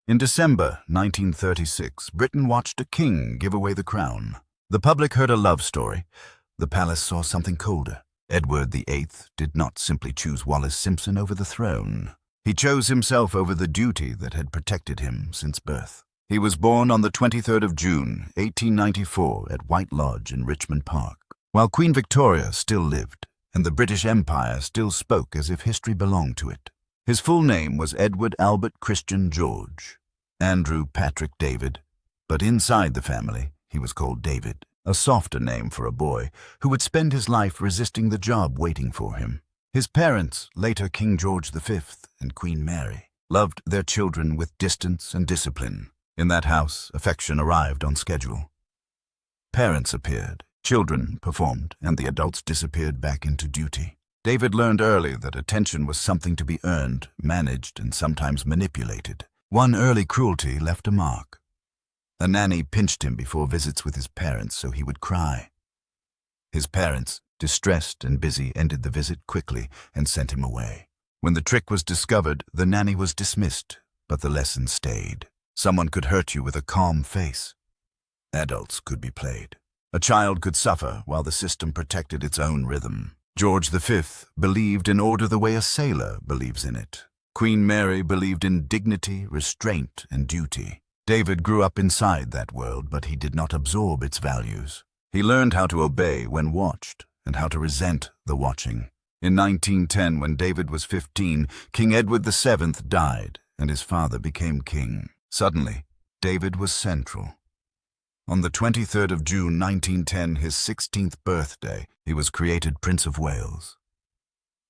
In December 1936, Britain watched a king give away the crown. The public heard a love story. The palace saw something colder. Edward VIII did not simply choose Wallis Simpson over the throne. He chose himself over the duty that had protected him since birth. He was born on the 23rd of June, 1894, at White Lodge in Richmond Park, while Queen Victoria still lived, and the British Empire still spoke as if history belonged to it. His full name was Edward Albert Christian George, Andrew Patrick David, but inside the family he was called David, a softer name for a boy who would spend his life resisting the job waiting for him. His parents, later King George V and Queen Mary, loved their children with distance and discipline. In that house, affection arrived on schedule. Parents appeared, children performed, and the adults disappeared back into duty. David learned early that attention was something to be earned, managed, and sometimes manipulated. One early cruelty left a mark. A nanny pinched him before visits with his parents so he would cry. His parents, distressed and busy, ended the visit quickly and sent him away. When the trick was discovered, the nanny was dismissed, but the lesson stayed. Someone could hurt you with a calm face. Adults could be played. A child could suffer while the system protected its own rhythm. George V believed in order the way a sailor believes in it. Queen Mary believed in dignity, restraint, and duty. David grew up inside that world, but he did not absorb its values. He learned how to obey when watched and how to resent the watching. In 1910, when David was 15, King Edward VII died, and his father became king. Suddenly, David was central. On the 23rd of June 1910, his 16th birthday, he was created Prince of Wales.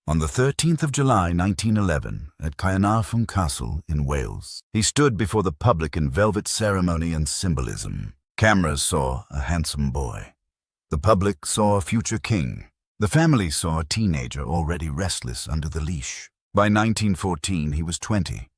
On the 13th of July 1911, at Caernarfon Castle in Wales, he stood before the public in velvet ceremony and symbolism. Cameras saw a handsome boy. The public saw a future king. The family saw a teenager already restless under the leash. By 1914, he was 20.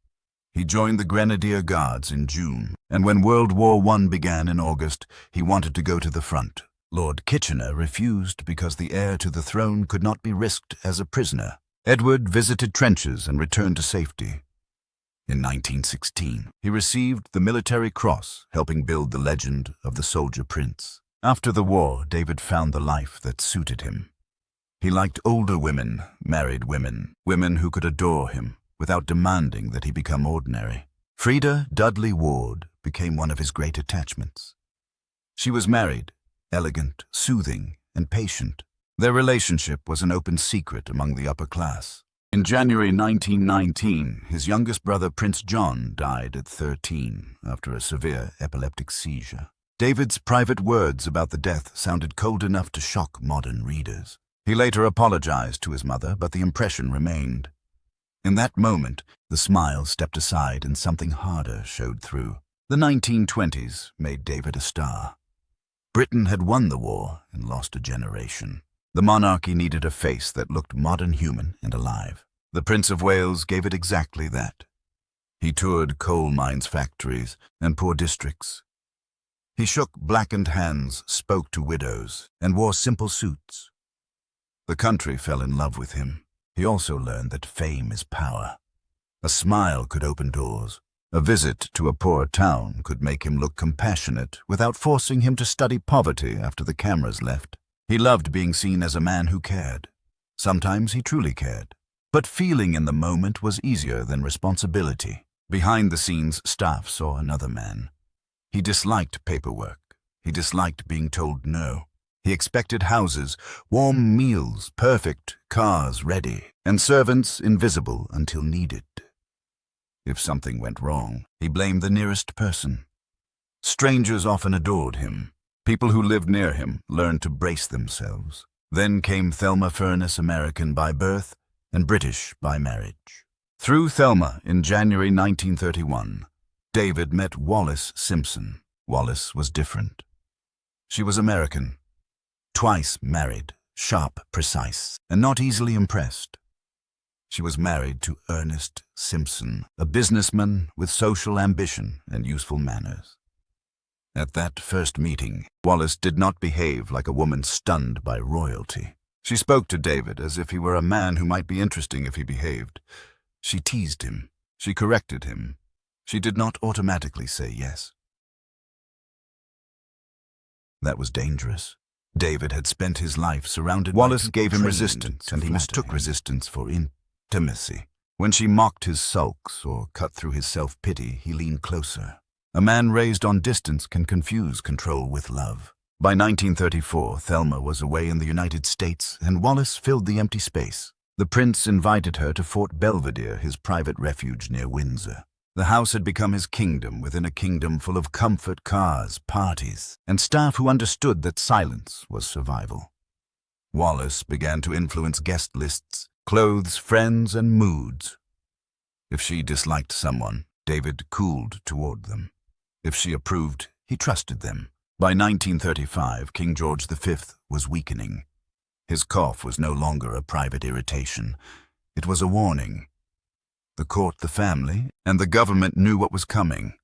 He joined the Grenadier Guards in June, and when World War I began in August, he wanted to go to the front. Lord Kitchener refused because the heir to the throne could not be risked as a prisoner. Edward visited trenches and returned to safety. In 1916, he received the Military Cross, helping build the legend of the Soldier Prince. After the war, David found the life that suited him. He liked older women, married women, women who could adore him without demanding that he become ordinary. Frida Dudley Ward became one of his great attachments. She was married, elegant, soothing, and patient. Their relationship was an open secret among the upper class. In January 1919, his youngest brother Prince John died at 13 after a severe epileptic seizure. David's private words about the death sounded cold enough to shock modern readers. He later apologized to his mother, but the impression remained. In that moment, the smile stepped aside and something harder showed through. The 1920s made David a star. Britain had won the war and lost a generation. The monarchy needed a face that looked modern, human, and alive. The Prince of Wales gave it exactly that. He toured coal mines factories and poor districts. He shook blackened hands, spoke to widows, and wore simple suits. The country fell in love with him. He also learned that fame is power. A smile could open doors. A visit to a poor town could make him look compassionate without forcing him to study poverty after the cameras left. He loved being seen as a man who cared. Sometimes he truly cared. But feeling in the moment was easier than responsibility. Behind the scenes, staff saw another man. He disliked paperwork. He disliked being told no. He expected houses, warm meals, perfect cars ready, and servants invisible until needed. If something went wrong, he blamed the nearest person. Strangers often adored him. People who lived near him learned to brace themselves. Then came Thelma Furness, American by birth and British by marriage. Through Thelma, in January 1931, David met Wallis Simpson. Wallis was different. She was American. Twice married, sharp, precise, and not easily impressed. She was married to Ernest Simpson, a businessman with social ambition and useful manners. At that first meeting, Wallis did not behave like a woman stunned by royalty. She spoke to David as if he were a man who might be interesting if he behaved. She teased him. She corrected him. She did not automatically say yes. That was dangerous. David had spent his life surrounded Wallis by people gave him trained resistance, to and he flatter mistook him. resistance for intimacy. When she mocked his sulks or cut through his self-pity, he leaned closer. A man raised on distance can confuse control with love. By 1934, Thelma was away in the United States, and Wallis filled the empty space. The prince invited her to Fort Belvedere, his private refuge near Windsor. The house had become his kingdom within a kingdom full of comfort, cars, parties, and staff who understood that silence was survival. Wallis began to influence guest lists, clothes, friends, and moods. If she disliked someone, David cooled toward them. If she approved, he trusted them. By 1935, King George V was weakening. His cough was no longer a private irritation. It was a warning. The court, the family, and the government knew what was coming.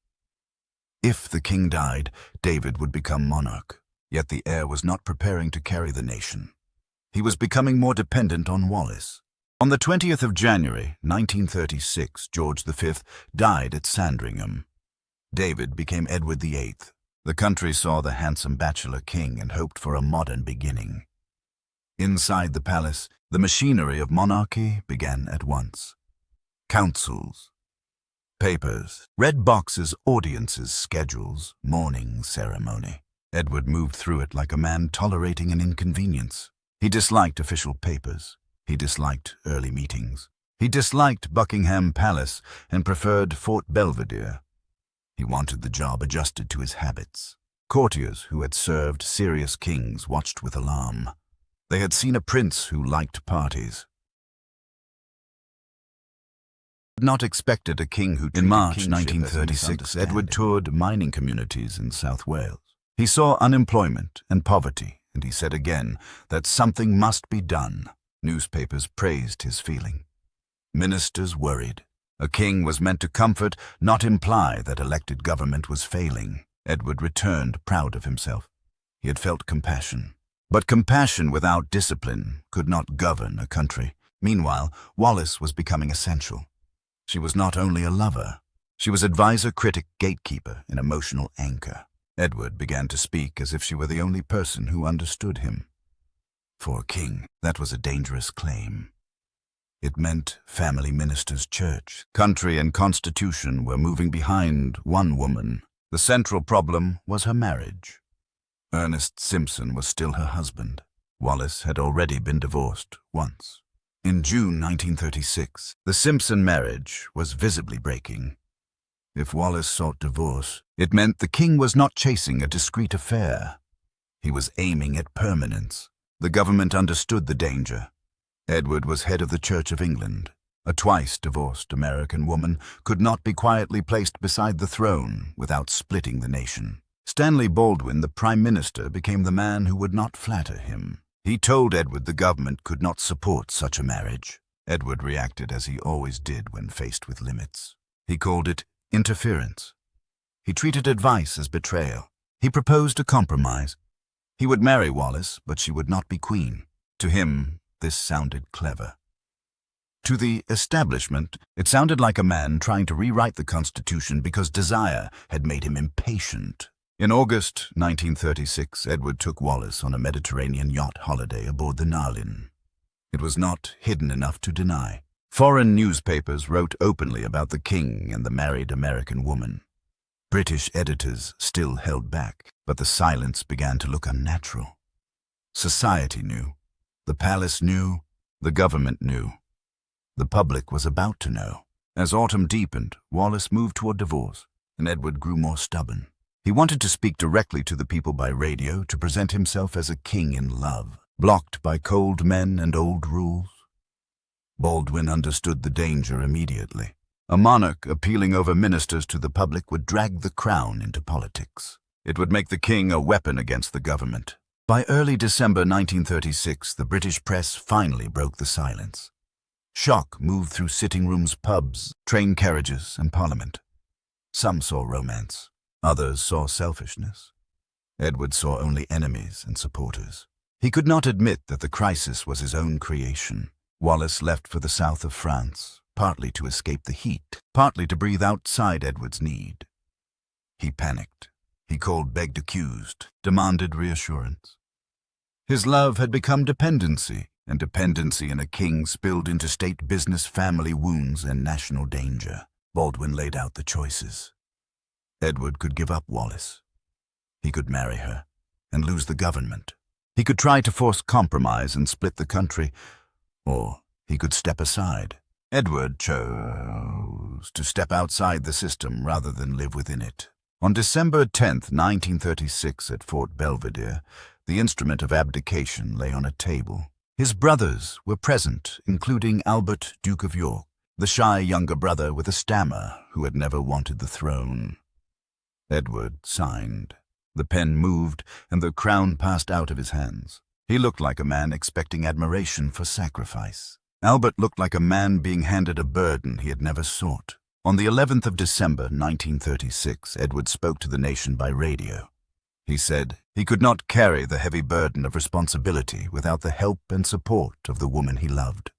If the king died, David would become monarch. Yet the heir was not preparing to carry the nation. He was becoming more dependent on Wallis. On the 20th of January, 1936, George V died at Sandringham. David became Edward VIII. The country saw the handsome bachelor king and hoped for a modern beginning. Inside the palace, the machinery of monarchy began at once. Councils, papers, red boxes, audiences, schedules, mourning ceremony. Edward moved through it like a man tolerating an inconvenience. He disliked official papers. He disliked early meetings. He disliked Buckingham Palace and preferred Fort Belvedere. He wanted the job adjusted to his habits. Courtiers who had served serious kings watched with alarm. They had seen a prince who liked parties. Not expected a king who treated In March kingship 1936, as a Edward toured mining communities in South Wales. He saw unemployment and poverty, and he said again that something must be done. Newspapers praised his feeling. Ministers worried. A king was meant to comfort, not imply that elected government was failing. Edward returned proud of himself. He had felt compassion. But compassion without discipline could not govern a country. Meanwhile, Wallis was becoming essential. She was not only a lover. She was advisor, critic, gatekeeper, an emotional anchor. Edward began to speak as if she were the only person who understood him. For a king, that was a dangerous claim. It meant family minister's church. Country and constitution were moving behind one woman. The central problem was her marriage. Ernest Simpson was still her husband. Wallis had already been divorced once. In June 1936, the Simpson marriage was visibly breaking. If Wallis sought divorce, it meant the king was not chasing a discreet affair. He was aiming at permanence. The government understood the danger. Edward was head of the Church of England. A twice-divorced American woman could not be quietly placed beside the throne without splitting the nation. Stanley Baldwin, the Prime Minister, became the man who would not flatter him. He told Edward the government could not support such a marriage. Edward reacted as he always did when faced with limits. He called it interference. He treated advice as betrayal. He proposed a compromise. He would marry Wallis, but she would not be queen. To him, this sounded clever. To the establishment, it sounded like a man trying to rewrite the Constitution because desire had made him impatient. In August 1936, Edward took Wallis on a Mediterranean yacht holiday aboard the Narlin. It was not hidden enough to deny. Foreign newspapers wrote openly about the king and the married American woman. British editors still held back, but the silence began to look unnatural. Society knew. The palace knew. The government knew. The public was about to know. As autumn deepened, Wallis moved toward divorce, and Edward grew more stubborn. He wanted to speak directly to the people by radio, to present himself as a king in love, blocked by cold men and old rules. Baldwin understood the danger immediately. A monarch appealing over ministers to the public would drag the crown into politics. It would make the king a weapon against the government. By early December 1936, the British press finally broke the silence. Shock moved through sitting rooms, pubs, train carriages, and parliament. Some saw romance. Others saw selfishness. Edward saw only enemies and supporters. He could not admit that the crisis was his own creation. Wallis left for the south of France. partly to escape the heat, partly to breathe outside Edward's need. He panicked. He called, begged, accused, demanded reassurance. His love had become dependency, and dependency in a king spilled into state business, family wounds, and national danger. Baldwin laid out the choices. Edward could give up Wallis. He could marry her and lose the government. He could try to force compromise and split the country, or he could step aside. Edward chose to step outside the system rather than live within it. On December 10, 1936, at Fort Belvedere, the instrument of abdication lay on a table. His brothers were present, including Albert, Duke of York, the shy younger brother with a stammer who had never wanted the throne. Edward signed. The pen moved, and the crown passed out of his hands. He looked like a man expecting admiration for sacrifice. Albert looked like a man being handed a burden he had never sought. On the 11th of December, 1936, Edward spoke to the nation by radio. He said he could not carry the heavy burden of responsibility without the help and support of the woman he loved.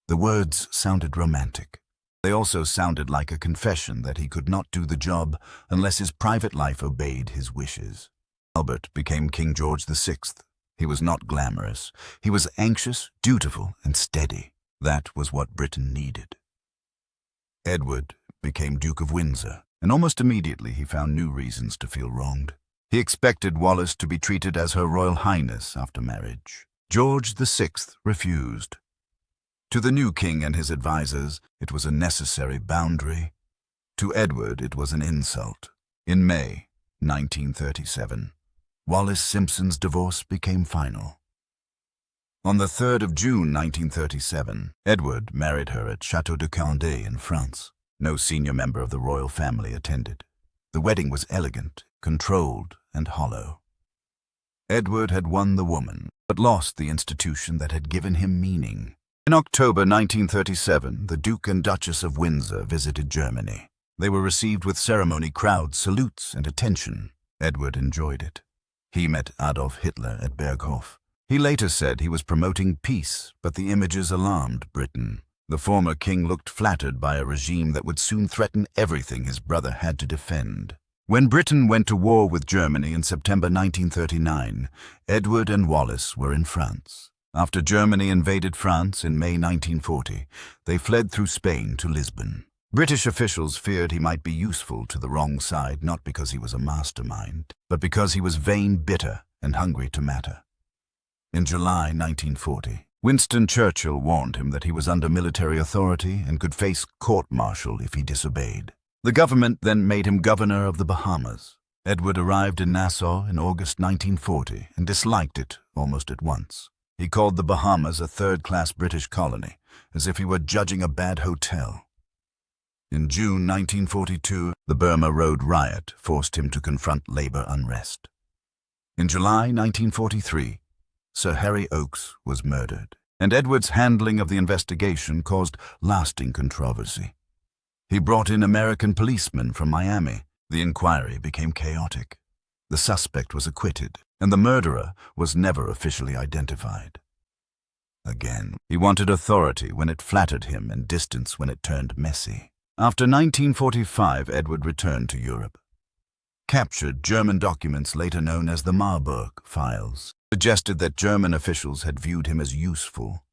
The words sounded romantic. They also sounded like a confession that he could not do the job unless his private life obeyed his wishes. Albert became King George VI. He was not glamorous. He was anxious, dutiful, and steady. That was what Britain needed. Edward became Duke of Windsor, and almost immediately he found new reasons to feel wronged. He expected Wallis to be treated as Her Royal Highness after marriage. George VI refused. To the new king and his advisers, it was a necessary boundary. To Edward, it was an insult. In May 1937, Wallis Simpson's divorce became final. On the 3rd of June 1937, Edward married her at Château de Condé in France. No senior member of the royal family attended. The wedding was elegant, controlled, and hollow. Edward had won the woman, but lost the institution that had given him meaning. In October 1937, the Duke and Duchess of Windsor visited Germany. They were received with ceremony, crowds, salutes, and attention. Edward enjoyed it. He met Adolf Hitler at Berghof. He later said he was promoting peace, but the images alarmed Britain. The former king looked flattered by a regime that would soon threaten everything his brother had to defend. When Britain went to war with Germany in September 1939, Edward and Wallis were in France. After Germany invaded France in May 1940, they fled through Spain to Lisbon. British officials feared he might be useful to the wrong side, not because he was a mastermind, but because he was vain, bitter, and hungry to matter. In July 1940, Winston Churchill warned him that he was under military authority and could face court-martial if he disobeyed. The government then made him governor of the Bahamas. Edward arrived in Nassau in August 1940 and disliked it almost at once. He called the Bahamas a third-class British colony, as if he were judging a bad hotel. In June 1942, the Burma Road riot forced him to confront labor unrest. In July 1943, Sir Harry Oakes was murdered, and Edward's handling of the investigation caused lasting controversy. He brought in American policemen from Miami. The inquiry became chaotic. The suspect was acquitted, and the murderer was never officially identified. Again, he wanted authority when it flattered him and distance when it turned messy. After 1945, Edward returned to Europe. Captured German documents, later known as the Marburg Files, suggested that German officials had viewed him as useful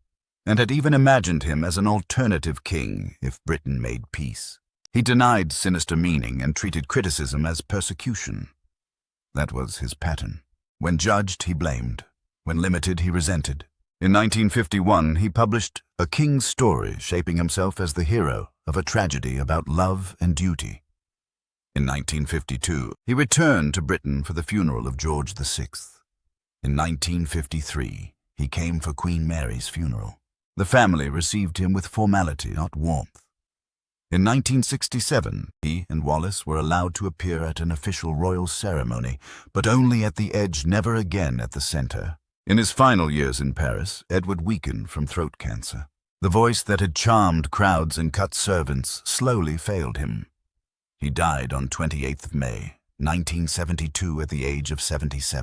and had even imagined him as an alternative king if Britain made peace. He denied sinister meaning and treated criticism as persecution. That was his pattern. When judged, he blamed. When limited, he resented. In 1951, he published A King's Story, shaping himself as the hero of a tragedy about love and duty. In 1952, he returned to Britain for the funeral of George VI. In 1953, he came for Queen Mary's funeral. The family received him with formality, not warmth. In 1967, he and Wallis were allowed to appear at an official royal ceremony, but only at the edge, never again at the center. In his final years in Paris, Edward weakened from throat cancer. The voice that had charmed crowds and cut servants slowly failed him. He died on 28th May, 1972, at the age of 77.